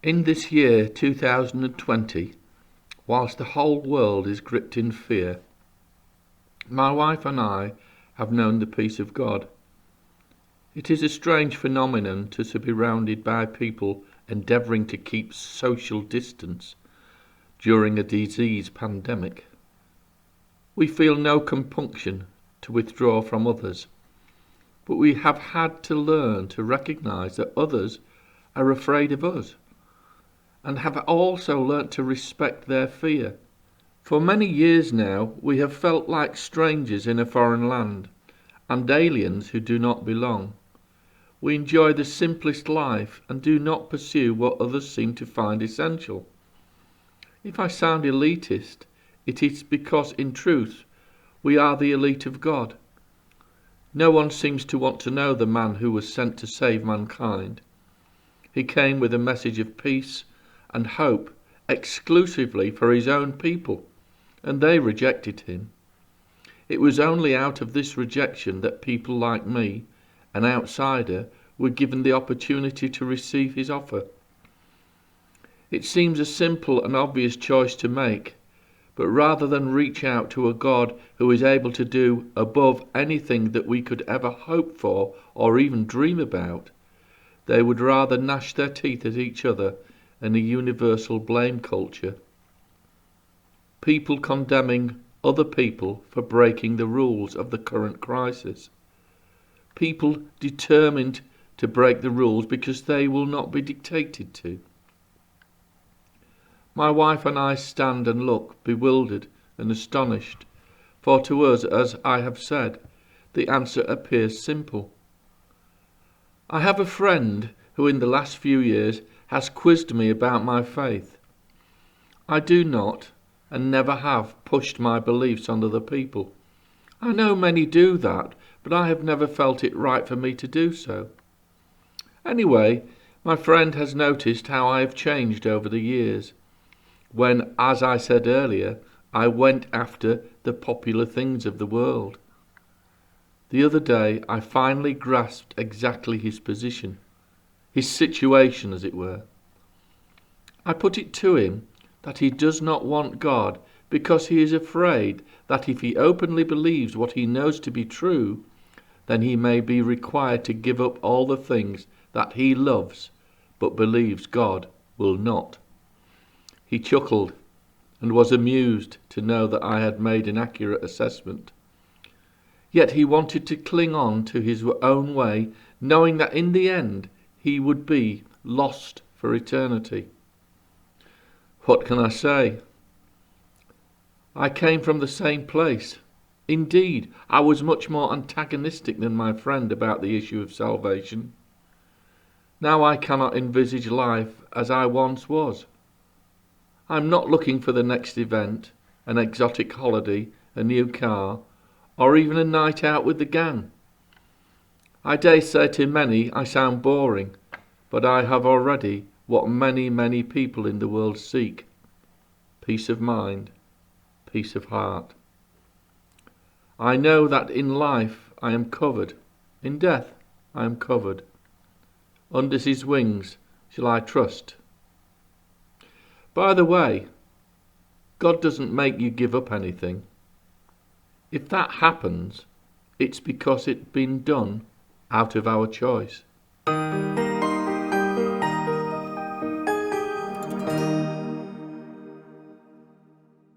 In this year 2020, whilst the whole world is gripped in fear, my wife and I have known the peace of God. It is a strange phenomenon to be surrounded by people endeavouring to keep social distance during a disease pandemic. We feel no compunction to withdraw from others, but we have had to learn to recognise that others are afraid of us, and have also learnt to respect their fear. For many years now, we have felt like strangers in a foreign land, and aliens who do not belong. We enjoy the simplest life and do not pursue what others seem to find essential. If I sound elitist, it is because in truth we are the elite of God. No one seems to want to know the man who was sent to save mankind. He came with a message of peace and hope exclusively for his own people, and they rejected him. It was only out of this rejection that people like me, an outsider, were given the opportunity to receive his offer. It seems a simple and obvious choice to make, but rather than reach out to a God who is able to do above anything that we could ever hope for or even dream about, they would rather gnash their teeth at each other in a universal blame culture. People condemning other people for breaking the rules of the current crisis. People determined to break the rules because they will not be dictated to. My wife and I stand and look, bewildered and astonished, for to us, as I have said, the answer appears simple. I have a friend who in the last few years has quizzed me about my faith. I do not, and never have, pushed my beliefs on other people. I know many do that, but I have never felt it right for me to do so. Anyway, my friend has noticed how I have changed over the years, when, as I said earlier, I went after the popular things of the world. The other day I finally grasped exactly his position, his situation as it were. I put it to him that he does not want God because he is afraid that if he openly believes what he knows to be true, then he may be required to give up all the things that he loves but believes God will not. He chuckled and was amused to know that I had made an accurate assessment. Yet he wanted to cling on to his own way, knowing that in the end he would be lost for eternity. What can I say? I came from the same place. Indeed, I was much more antagonistic than my friend about the issue of salvation. Now I cannot envisage life as I once was. I'm not looking for the next event, an exotic holiday, a new car, or even a night out with the gang. I dare say to many I sound boring, but I have already what many people in the world seek: peace of mind, peace of heart. I know that in life I am covered, in death I am covered. Under his wings shall I trust. By the way, God doesn't make you give up anything. If that happens, it's because it's been done out of our choice.